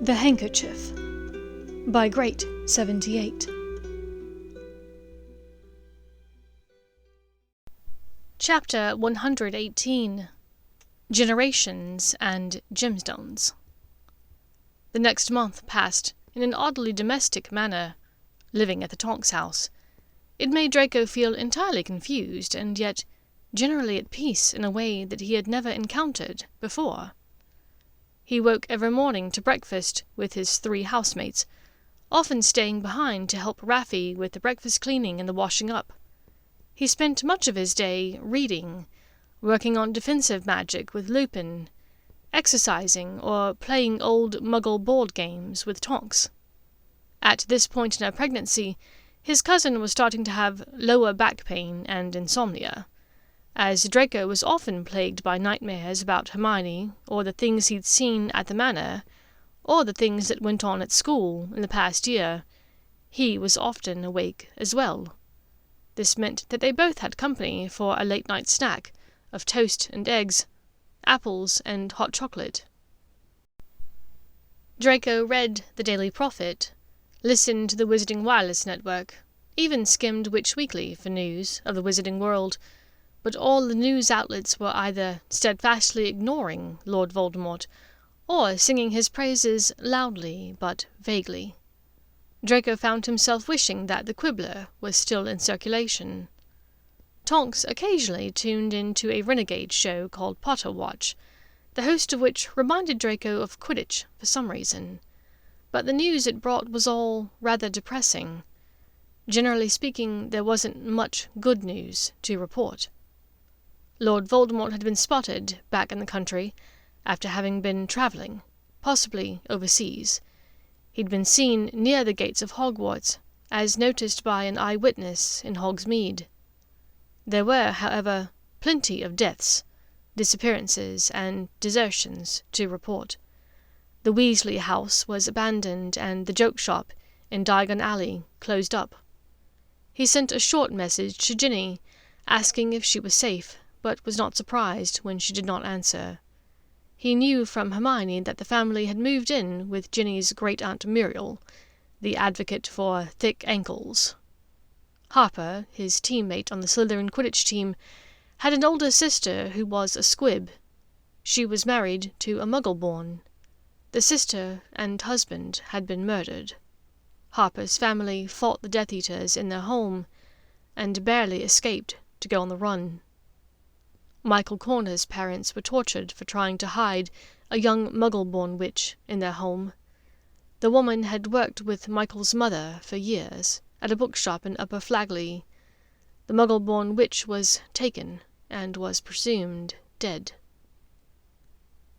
The Handkerchief by Great 78. Chapter 118. Generations and Gemstones. The next month passed in an oddly domestic manner, living at the Tonks house. It made Draco feel entirely confused, and yet generally at peace in a way that he had never encountered before. He woke every morning to breakfast with his 3 housemates, often staying behind to help Raffi with the breakfast cleaning and the washing up. He spent much of his day reading, working on defensive magic with Lupin, exercising, or playing old muggle board games with Tonks. At this point in her pregnancy, his cousin was starting to have lower back pain and insomnia, as Draco was often plagued by nightmares about Hermione, or the things he'd seen at the manor, or the things that went on at school in the past year. He was often awake as well. This meant that they both had company for a late-night snack of toast and eggs, apples and hot chocolate. Draco read the Daily Prophet, listened to the Wizarding Wireless Network, even skimmed Witch Weekly for news of the wizarding world, but all the news outlets were either steadfastly ignoring Lord Voldemort, or singing his praises loudly but vaguely. Draco found himself wishing that the Quibbler was still in circulation. Tonks occasionally tuned into a renegade show called Potter Watch, the host of which reminded Draco of Quidditch for some reason, but the news it brought was all rather depressing. Generally speaking, there wasn't much good news to report. Lord Voldemort had been spotted back in the country, after having been travelling, possibly overseas. He'd been seen near the gates of Hogwarts, as noticed by an eyewitness in Hogsmeade. There were, however, plenty of deaths, disappearances, and desertions to report. The Weasley house was abandoned, and the joke shop in Diagon Alley closed up. He sent a short message to Ginny, asking if she was safe, but was not surprised when she did not answer. He knew from Hermione that the family had moved in with Ginny's great-aunt Muriel, the advocate for thick ankles. Harper, his teammate on the Slytherin Quidditch team, had an older sister who was a squib. She was married to a muggle-born. The sister and husband had been murdered. Harper's family fought the Death Eaters in their home, and barely escaped to go on the run. Michael Corner's parents were tortured for trying to hide a young muggle-born witch in their home. The woman had worked with Michael's mother for years at a bookshop in Upper Flagley. The muggle-born witch was taken and was presumed dead.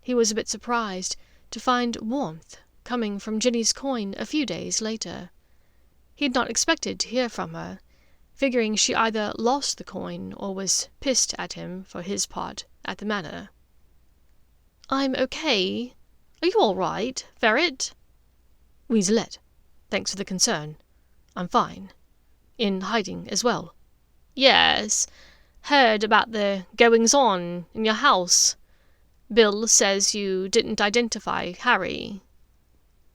He was a bit surprised to find warmth coming from Ginny's coin a few days later. He had not expected to hear from her, figuring she either lost the coin or was pissed at him for his part at the manor. "I'm okay. Are you all right, Ferret?" "Weaselette, thanks for the concern. I'm fine. In hiding as well." "Yes. Heard about the goings-on in your house. Bill says you didn't identify Harry."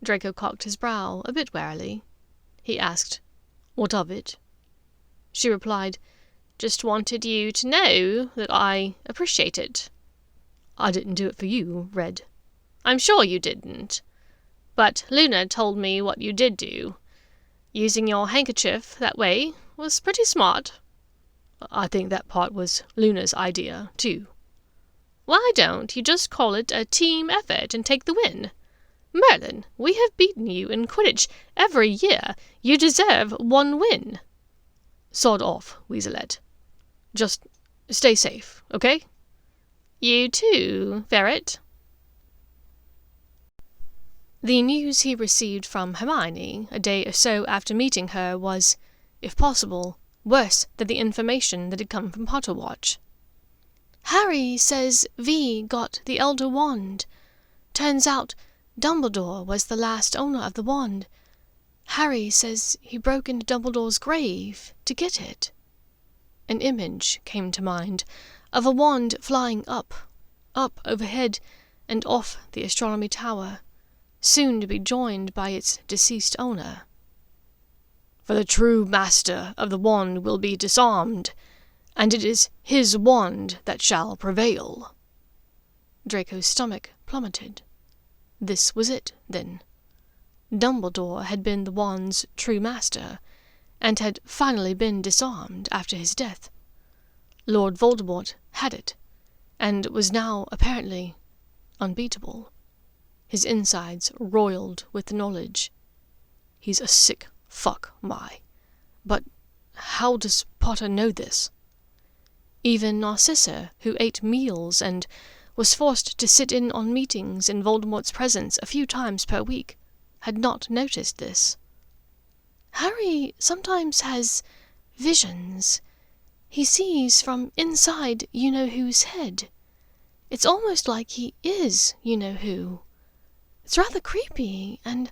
Draco cocked his brow a bit warily. He asked, "What of it?" She replied, "Just wanted you to know that I appreciate it." "I didn't do it for you, Red." "I'm sure you didn't. But Luna told me what you did do. Using your handkerchief that way was pretty smart." "I think that part was Luna's idea, too." "Why don't you just call it a team effort and take the win? Merlin, we have beaten you in Quidditch every year. You deserve 1 win. "Sod off, Weaselette. Just stay safe, okay?" "You too, Ferret." The news he received from Hermione a day or so after meeting her was, if possible, worse than the information that had come from Potter Watch. "Harry says V got the Elder Wand. Turns out Dumbledore was the last owner of the wand. Harry says he broke into Dumbledore's grave to get it." An image came to mind of a wand flying up overhead, and off the astronomy tower, soon to be joined by its deceased owner. "For the true master of the wand will be disarmed, and it is his wand that shall prevail." Draco's stomach plummeted. This was it, then. Dumbledore had been the wand's true master, and had finally been disarmed after his death. Lord Voldemort had it, and was now apparently unbeatable. His insides roiled with the knowledge. He's a sick fuck, my. But how does Potter know this? Even Narcissa, who ate meals and was forced to sit in on meetings in Voldemort's presence a few times per week, had not noticed this. "Harry sometimes has visions. He sees from inside you-know-who's head. It's almost like he is you-know-who. It's rather creepy, and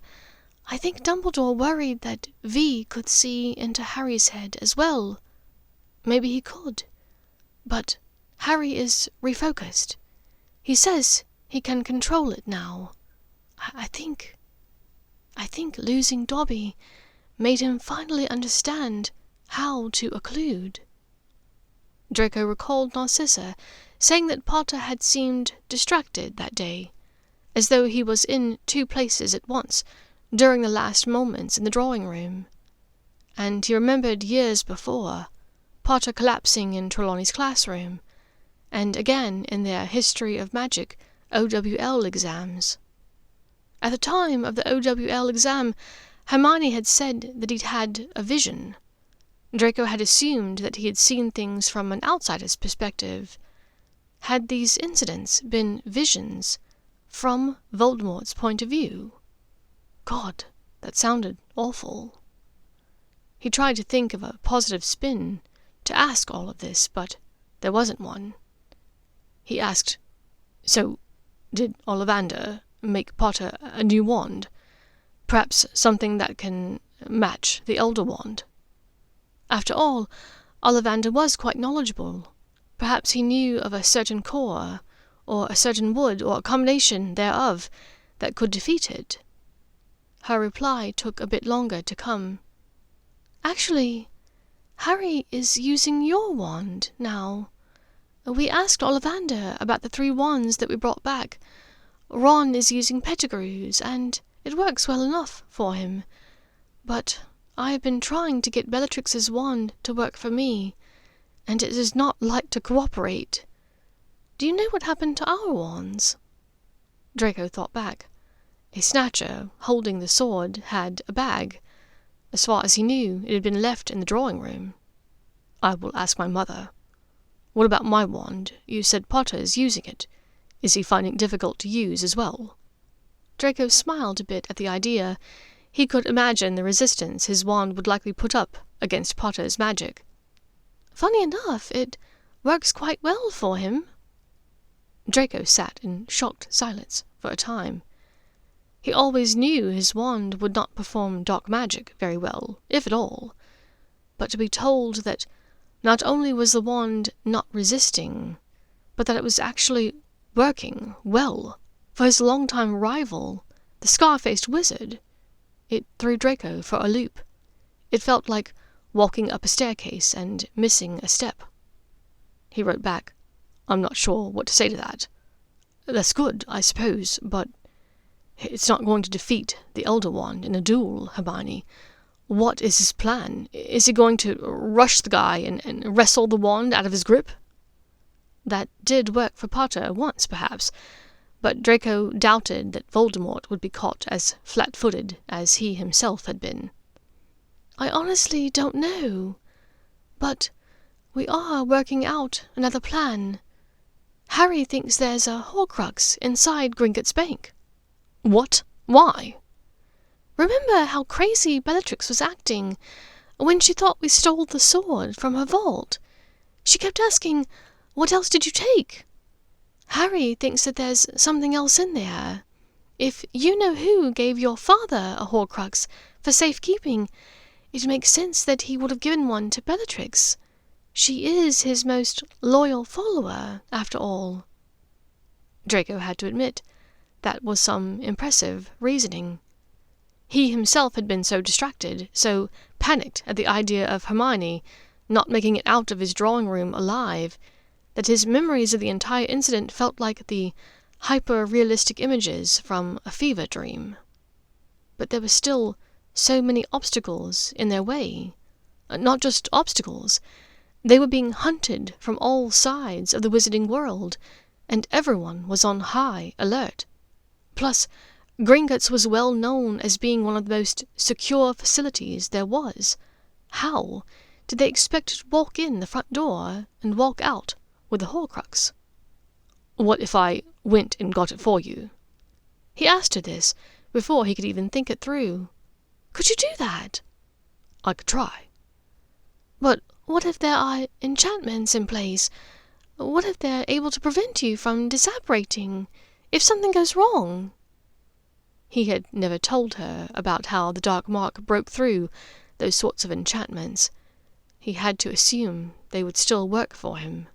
I think Dumbledore worried that V could see into Harry's head as well. Maybe he could. But Harry is refocused. He says he can control it now. I think losing Dobby made him finally understand how to occlude." Draco recalled Narcissa saying that Potter had seemed distracted that day, as though he was in two places at once during the last moments in the drawing-room. And he remembered years before, Potter collapsing in Trelawney's classroom, and again in their History of Magic OWL exams. At the time of the OWL exam, Hermione had said that he'd had a vision. Draco had assumed that he had seen things from an outsider's perspective. Had these incidents been visions from Voldemort's point of view? God, that sounded awful. He tried to think of a positive spin to ask all of this, but there wasn't one. He asked, "So, did Ollivander make Potter a new wand? Perhaps something that can match the elder wand?" After all, Ollivander was quite knowledgeable. Perhaps he knew of a certain core, or a certain wood, or a combination thereof, that could defeat it. Her reply took a bit longer to come. "Actually, Harry is using your wand now. We asked Ollivander about the 3 wands that we brought back. Ron is using Pettigrew's, and it works well enough for him. But I have been trying to get Bellatrix's wand to work for me, and it does not like to cooperate. Do you know what happened to our wands?" Draco thought back. A snatcher, holding the sword, had a bag. As far as he knew, it had been left in the drawing-room. "I will ask my mother. What about my wand? You said Potter is using it. Is he finding it difficult to use as well?" Draco smiled a bit at the idea. He could imagine the resistance his wand would likely put up against Potter's magic. "Funny enough, it works quite well for him." Draco sat in shocked silence for a time. He always knew his wand would not perform dark magic very well, if at all. But to be told that not only was the wand not resisting, but that it was actually working well for his longtime rival, the scar-faced wizard, it threw Draco for a loop. It felt like walking up a staircase and missing a step. He wrote back, "I'm not sure what to say to that. That's good, I suppose, but it's not going to defeat the Elder Wand in a duel, Hermione. What is his plan? Is he going to rush the guy and wrestle the wand out of his grip?" That did work for Potter once, perhaps, but Draco doubted that Voldemort would be caught as flat-footed as he himself had been. "I honestly don't know, but we are working out another plan. Harry thinks there's a Horcrux inside Gringotts Bank." "What? Why?" "Remember how crazy Bellatrix was acting when she thought we stole the sword from her vault? She kept asking, 'What else did you take?' Harry thinks that there's something else in there. If you-know-who gave your father a Horcrux for safekeeping, it makes sense that he would have given one to Bellatrix. She is his most loyal follower, after all." Draco had to admit that was some impressive reasoning. He himself had been so distracted, so panicked at the idea of Hermione not making it out of his drawing room alive, that his memories of the entire incident felt like the hyper-realistic images from a fever dream. But there were still so many obstacles in their way. Not just obstacles. They were being hunted from all sides of the wizarding world, and everyone was on high alert. Plus, Gringotts was well known as being one of the most secure facilities there was. How did they expect to walk in the front door and walk out with the Horcrux? "What if I went and got it for you?" He asked her this before he could even think it through. "Could you do that?" "I could try." "But what if there are enchantments in place? What if they're able to prevent you from disapparating? If something goes wrong?" He had never told her about how the dark mark broke through those sorts of enchantments. He had to assume they would still work for him.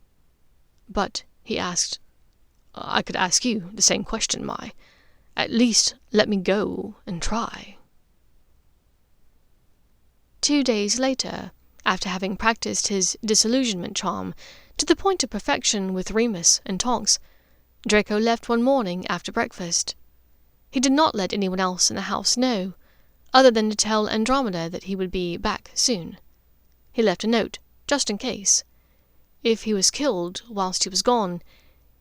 But he asked, "I could ask you the same question, Mai. At least let me go and try." 2 days later, after having practiced his disillusionment charm to the point of perfection with Remus and Tonks, Draco left one morning after breakfast. He did not let anyone else in the house know, other than to tell Andromeda that he would be back soon. He left a note, just in case. If he was killed whilst he was gone,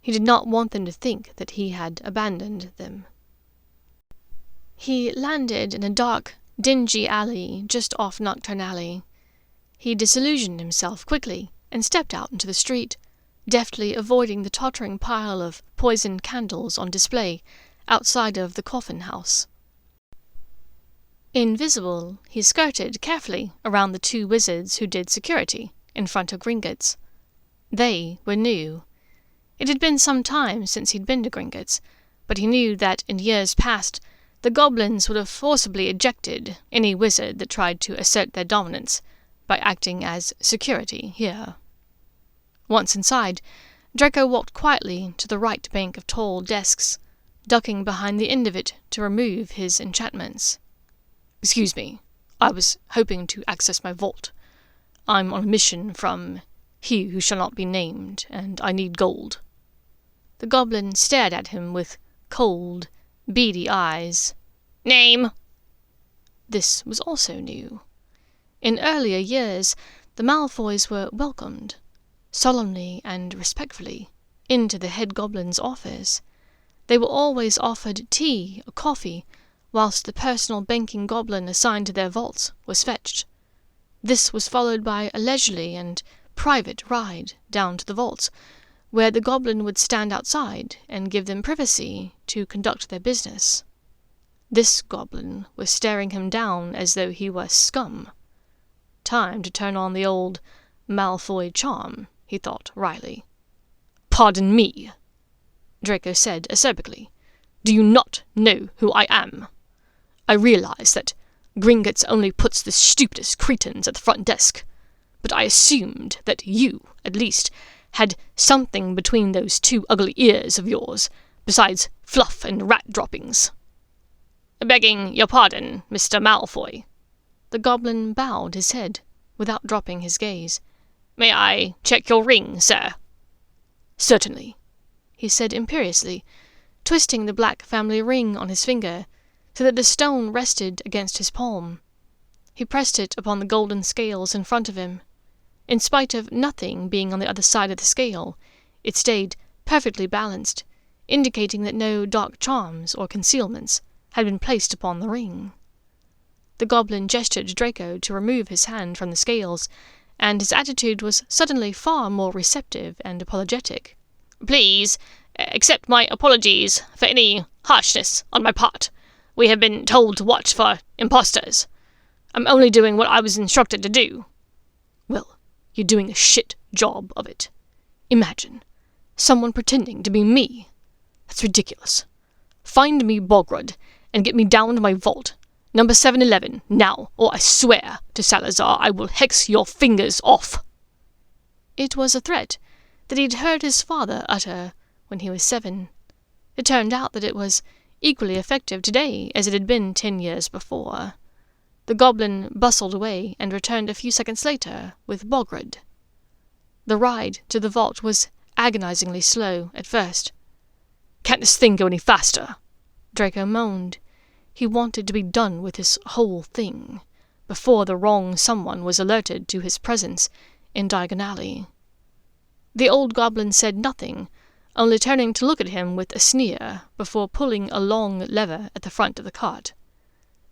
he did not want them to think that he had abandoned them. He landed in a dark, dingy alley just off Nocturne Alley. He disillusioned himself quickly and stepped out into the street, deftly avoiding the tottering pile of poisoned candles on display outside of the coffin house. Invisible, he skirted carefully around the 2 wizards who did security in front of Gringotts. They were new. It had been some time since he'd been to Gringotts, but he knew that in years past the goblins would have forcibly ejected any wizard that tried to assert their dominance by acting as security here. Once inside, Draco walked quietly to the right bank of tall desks, ducking behind the end of it to remove his enchantments. "Excuse me, I was hoping to access my vault. I'm on a mission from he who shall not be named, and I need gold." The goblin stared at him with cold, beady eyes. "Name?" This was also new. In earlier years, the Malfoys were welcomed, solemnly and respectfully, into the head goblin's office. They were always offered tea or coffee, whilst the personal banking goblin assigned to their vaults was fetched. This was followed by a leisurely and private ride down to the vaults, where the goblin would stand outside and give them privacy to conduct their business. This goblin was staring him down as though he were scum. Time to turn on the old Malfoy charm, he thought wryly. "Pardon me," Draco said acerbically. "Do you not know who I am? I realize that Gringotts only puts the stupidest cretins at the front desk, but I assumed that you, at least, had something between those 2 ugly ears of yours, besides fluff and rat droppings." "Begging your pardon, Mr. Malfoy." The goblin bowed his head, without dropping his gaze. "May I check your ring, sir?" "Certainly," he said imperiously, twisting the black family ring on his finger, so that the stone rested against his palm. He pressed it upon the golden scales in front of him. In spite of nothing being on the other side of the scale, it stayed perfectly balanced, indicating that no dark charms or concealments had been placed upon the ring. The goblin gestured to Draco to remove his hand from the scales, and his attitude was suddenly far more receptive and apologetic. "Please, accept my apologies for any harshness on my part. We have been told to watch for imposters. I'm only doing what I was instructed to do." "Well, you're doing a shit job of it. Imagine, someone pretending to be me. That's ridiculous. Find me Bogrod, and get me down to my vault, number 711, now, or I swear to Salazar I will hex your fingers off." It was a threat that he'd heard his father utter when he was 7. It turned out that it was equally effective today as it had been 10 years before. The goblin bustled away and returned a few seconds later with Bograd. The ride to the vault was agonizingly slow at first. "Can't this thing go any faster?" Draco moaned. He wanted to be done with this whole thing before the wrong someone was alerted to his presence in Diagon Alley. The old goblin said nothing, only turning to look at him with a sneer before pulling a long lever at the front of the cart.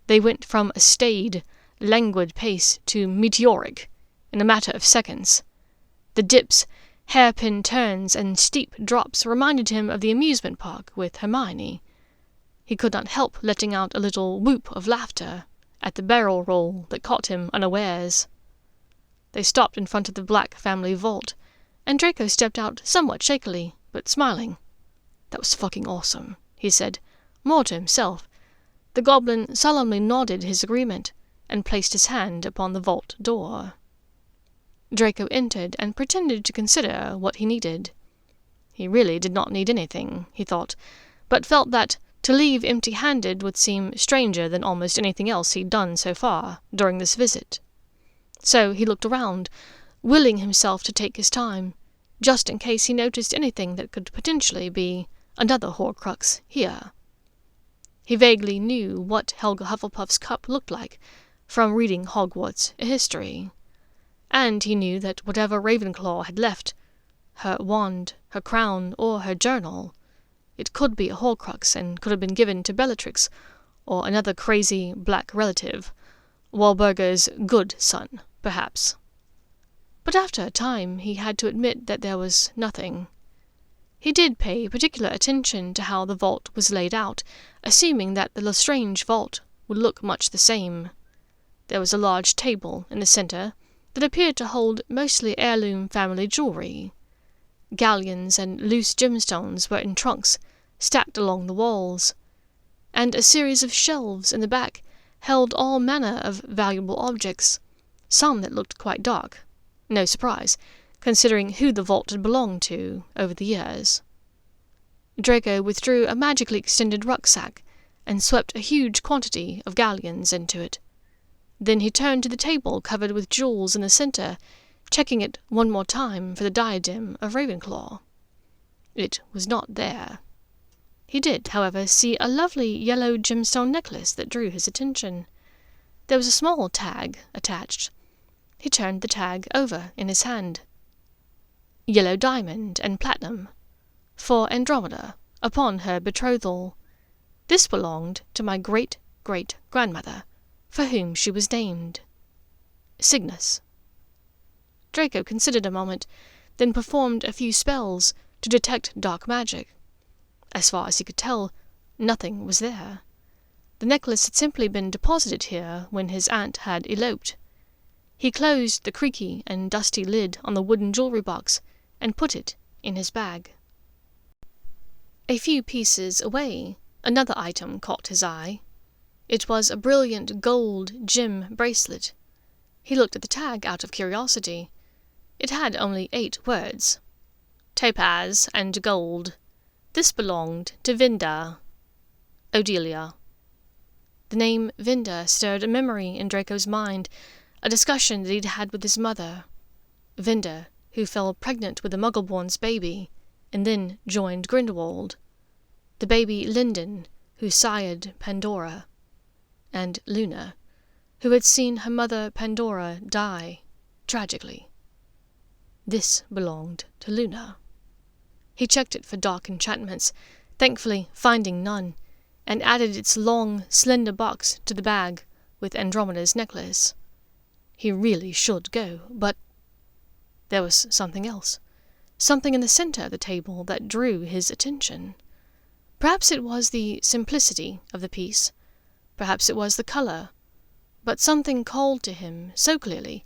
They went from a staid, languid pace to meteoric in a matter of seconds. The dips, hairpin turns, and steep drops reminded him of the amusement park with Hermione. He could not help letting out a little whoop of laughter at the barrel roll that caught him unawares. They stopped in front of the Black family vault, and Draco stepped out somewhat shakily, but smiling. "That was fucking awesome," he said, more to himself. The goblin solemnly nodded his agreement, and placed his hand upon the vault door. Draco entered and pretended to consider what he needed. He really did not need anything, he thought, but felt that to leave empty-handed would seem stranger than almost anything else he'd done so far during this visit. So he looked around, willing himself to take his time, just in case he noticed anything that could potentially be another Horcrux here. He vaguely knew what Helga Hufflepuff's cup looked like from reading Hogwarts history, and he knew that whatever Ravenclaw had left, her wand, her crown, or her journal, it could be a Horcrux and could have been given to Bellatrix or another crazy black relative, Walburga's good son, perhaps. But after a time he had to admit that there was nothing. He did pay particular attention to how the vault was laid out, assuming that the Lestrange vault would look much the same. There was a large table in the center that appeared to hold mostly heirloom family jewelry. Galleons and loose gemstones were in trunks stacked along the walls, and a series of shelves in the back held all manner of valuable objects, some that looked quite dark. No surprise, considering who the vault had belonged to over the years. Draco withdrew a magically extended rucksack and swept a huge quantity of galleons into it. Then he turned to the table covered with jewels in the center, checking it one more time for the diadem of Ravenclaw. It was not there. He did, however, see a lovely yellow gemstone necklace that drew his attention. There was a small tag attached. He turned the tag over in his hand. Yellow diamond and platinum, for Andromeda, upon her betrothal. This belonged to my great-great-grandmother, for whom she was named. Cygnus. Draco considered a moment, then performed a few spells to detect dark magic. As far as he could tell, nothing was there. The necklace had simply been deposited here when his aunt had eloped. He closed the creaky and dusty lid on the wooden jewelry box and put it in his bag. A few pieces away, another item caught his eye. It was a brilliant gold gem bracelet. He looked at the tag out of curiosity. It had only 8 words. Topaz and gold. This belonged to Vinda. Odelia. The name Vinda stirred a memory in Draco's mind, a discussion that he'd had with his mother. Vinda, who fell pregnant with a Muggleborn's baby, and then joined Grindelwald. The baby Linden, who sired Pandora. And Luna, who had seen her mother Pandora die, tragically. This belonged to Luna. He checked it for dark enchantments, thankfully finding none, and added its long, slender box to the bag with Andromeda's necklace. He really should go, but there was something else, something in the center of the table that drew his attention. Perhaps it was the simplicity of the piece, perhaps it was the color, but something called to him so clearly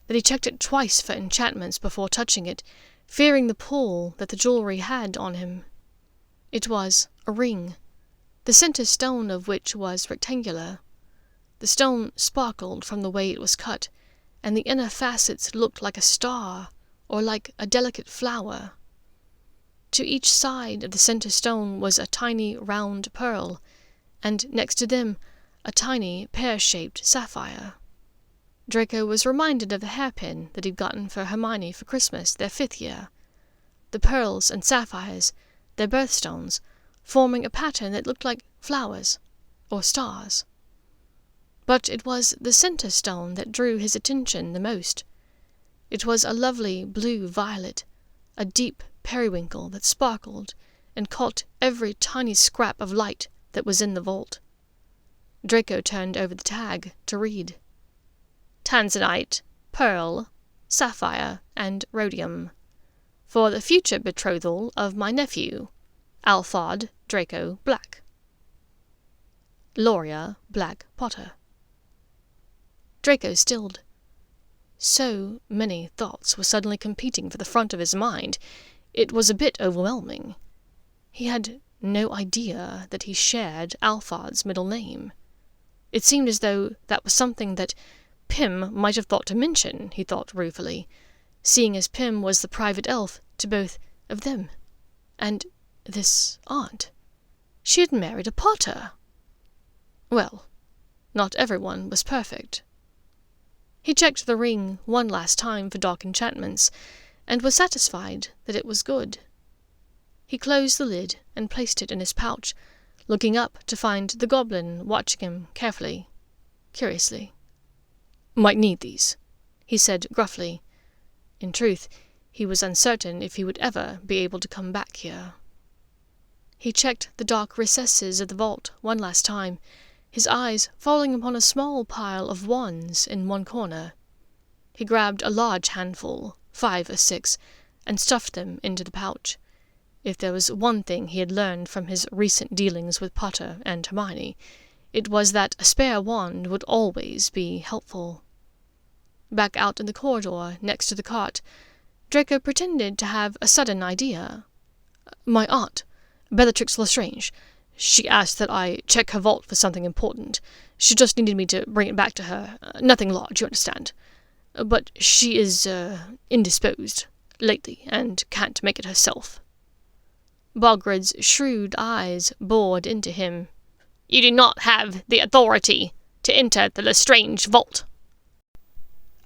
that he checked it twice for enchantments before touching it, fearing the pull that the jewelry had on him. It was a ring, the center stone of which was rectangular. The stone sparkled from the way it was cut, and the inner facets looked like a star or like a delicate flower. to each side of the center stone was a tiny round pearl, and next to them a tiny pear-shaped sapphire. Draco was reminded of the hairpin that he'd gotten for Hermione for Christmas their 5th year. The pearls and sapphires, their birthstones, forming a pattern that looked like flowers or stars. But it was the center stone that drew his attention the most. It was a lovely blue-violet, a deep periwinkle that sparkled and caught every tiny scrap of light that was in the vault. Draco turned over the tag to read. Tanzanite, pearl, sapphire, and rhodium. For the future betrothal of my nephew, Alphard Draco Black. Loria Black Potter. Draco stilled. So many thoughts were suddenly competing for the front of his mind, it was a bit overwhelming. He had no idea that he shared Alphard's middle name. It seemed as though that was something that Pym might have thought to mention, he thought ruefully, seeing as Pym was the private elf to both of them. And this aunt. She had married a Potter. Well, not everyone was perfect. He checked the ring one last time for dark enchantments, and was satisfied that it was good. He closed the lid and placed it in his pouch, looking up to find the goblin watching him carefully, curiously. "Might need these," he said gruffly. In truth, he was uncertain if he would ever be able to come back here. He checked the dark recesses of the vault one last time, his eyes falling upon a small pile of wands in one corner. He grabbed a large handful, 5 or 6, and stuffed them into the pouch. If there was one thing he had learned from his recent dealings with Potter and Hermione, it was that a spare wand would always be helpful. Back out in the corridor next to the cart, Draco pretended to have a sudden idea. "My aunt, Bellatrix Lestrange. She asked that I check her vault for something important. She just needed me to bring it back to her. Nothing large, you understand. But she is, indisposed, lately, and can't make it herself." Bogred's shrewd eyes bored into him. "You do not have the authority to enter the Lestrange vault."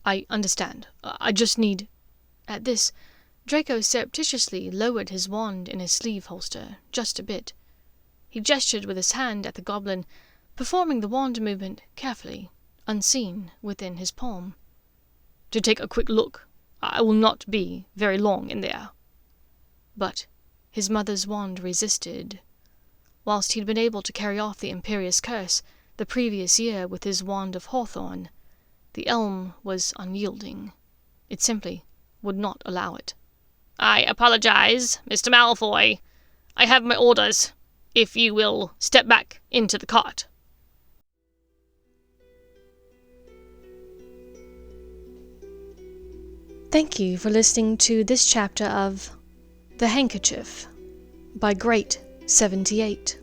"I understand. I just need—" At this, Draco surreptitiously lowered his wand in his sleeve holster, just a bit. He gestured with his hand at the goblin, performing the wand movement carefully, unseen within his palm. "To take a quick look. I will not be very long in there." But his mother's wand resisted. Whilst he'd been able to carry off the imperious curse the previous year with his wand of hawthorn, the elm was unyielding. It simply would not allow it. "I apologize, Mr. Malfoy. I have my orders. If you will step back into the cart." Thank you for listening to this chapter of The Handkerchief by Great 78.